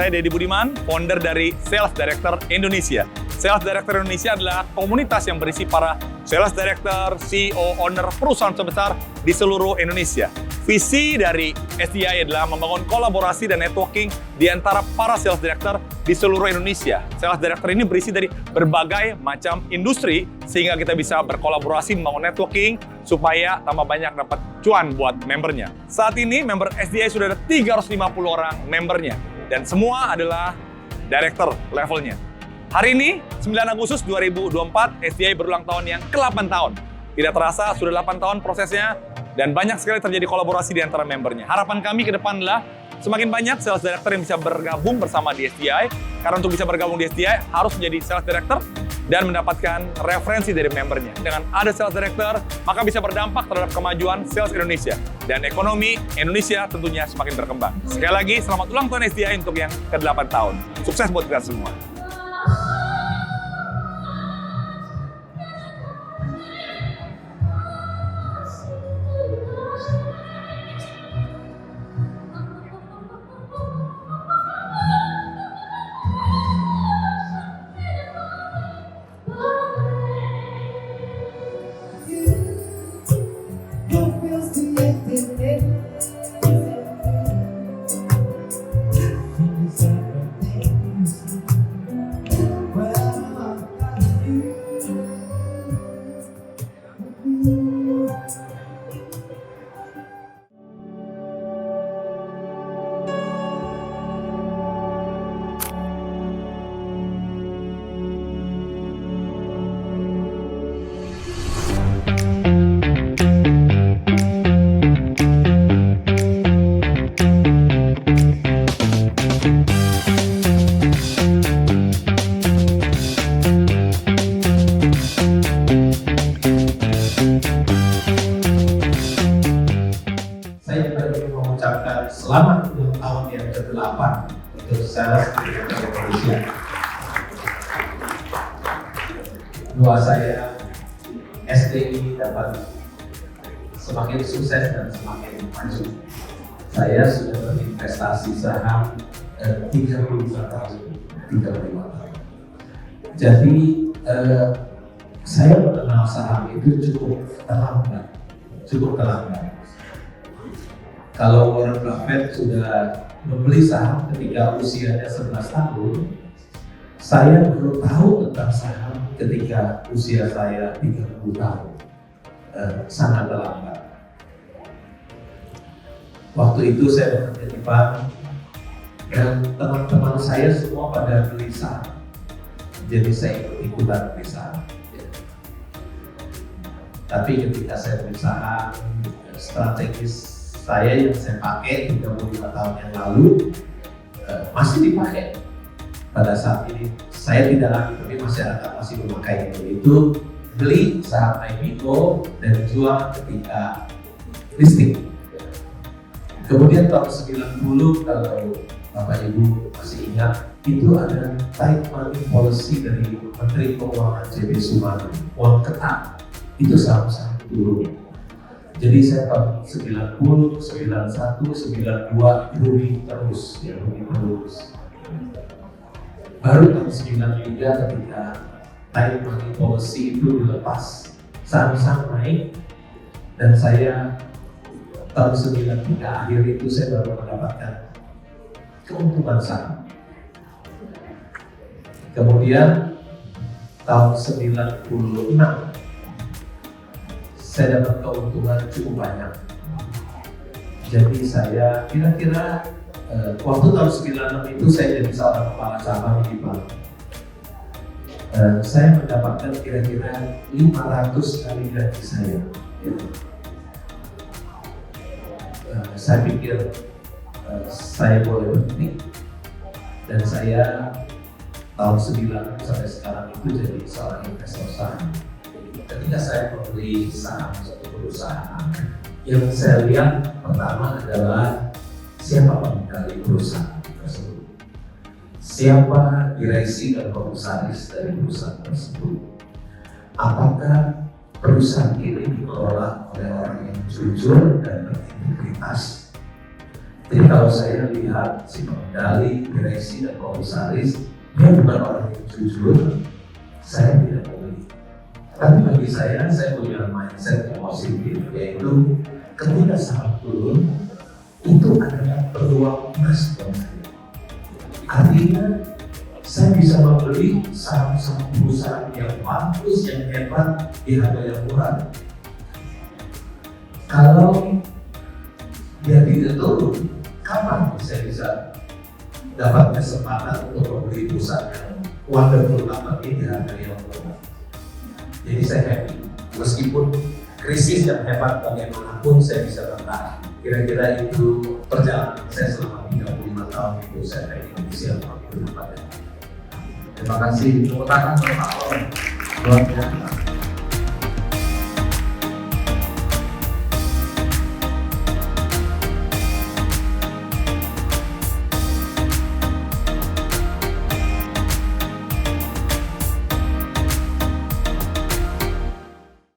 Saya Deddy Budiman, founder dari Sales Director Indonesia. Sales Director Indonesia adalah komunitas yang berisi para Sales Director, CEO, owner perusahaan sebesar di seluruh Indonesia. Visi dari SDI adalah membangun kolaborasi dan networking di antara para Sales Director di seluruh Indonesia. Sales Director ini berisi dari berbagai macam industri, sehingga kita bisa berkolaborasi membangun networking supaya tambah banyak dapat cuan buat membernya. Saat ini member SDI sudah ada 350 orang membernya, dan semua adalah director levelnya. Hari ini, 9 Agustus 2024, SDI berulang tahun yang ke-8 tahun. Tidak terasa, sudah 8 tahun prosesnya, dan banyak sekali terjadi kolaborasi di antara membernya. Harapan kami ke depan adalah semakin banyak sales director yang bisa bergabung bersama di SDI, karena untuk bisa bergabung di SDI harus menjadi sales director dan mendapatkan referensi dari membernya. Dengan ada sales director, maka bisa berdampak terhadap kemajuan sales Indonesia. Dan ekonomi Indonesia tentunya semakin berkembang. Sekali lagi, selamat ulang tahun SDI untuk yang ke-8 tahun. Sukses buat kita semua. Selamat ulang tahun yang ke-8 untuk Sales Director Indonesia. Doa saya SDI dapat semakin sukses dan semakin maju. Saya sudah berinvestasi saham 35 tahun. Jadi saya mengenal saham itu cukup terlambat. Kalau Warren Buffett sudah membeli saham ketika usianya 11 tahun, saya baru tahu tentang saham ketika usia saya 30 tahun. Sangat terlambat. Waktu itu saya bekerja di bank, dan teman-teman saya semua pada beli saham. Jadi saya ikut-ikutan beli saham. Tapi ketika saya beli saham, strategis saya yang saya pakai 35 tahun yang lalu masih dipakai. Pada saat ini saya tidak lagi, tapi masyarakat masih memakai itu beli saham IPO dan jual ketika listing. Kemudian tahun 90, kalau Bapak Ibu masih ingat, itu ada tight money policy dari Menteri Keuangan JB Sumadi, uang ketat, itu saham-saham turun. Jadi saya tahun 90, 91, 92 rugi terus. Baru tahun 93 ketika tight money policy itu dilepas, saham-saham naik, dan saya tahun 93 akhir itu saya baru mendapatkan keuntungan saham. Kemudian tahun 96 saya dapat keuntungan cukup banyak. Jadi saya kira-kira waktu tahun 96 itu saya jadi seorang kepala cabang di bank. Saya mendapatkan kira-kira 500 kali gaji saya. Saya pikir saya boleh berhenti, dan saya tahun 9 sampai sekarang itu jadi seorang investor saham. Ketika saya membeli saham suatu perusahaan, yang saya lihat pertama adalah siapa pemilik perusahaan tersebut, siapa direksi dan komisaris dari perusahaan tersebut, apakah perusahaan ini dikelola oleh orang yang jujur dan berintegritas, Jadi kalau saya lihat si pengendali, direksi, dan komisaris, dia bukan orang yang jujur, saya tidak boleh. Tapi bagi saya punya mindset yang positif, yaitu ketika saham turun, itu adalah peluang emas buat saya. Artinya, saya bisa membeli saham-saham perusahaan yang bagus, yang hebat, di harga yang murah. Kalau dia tidak turun, kapan saya bisa dapat kesempatan untuk membeli perusahaan yang wonderful banget ini di harga yang murah? Jadi saya happy, meskipun krisis yang hebat bagaimanapun saya bisa bertahan. Kira-kira itu perjalanan saya selama 35 tahun di Bursa Efek Indonesia. Terima kasih. Terima kasih. Tepuk tangan untuk Pak Lon. Luar biasa.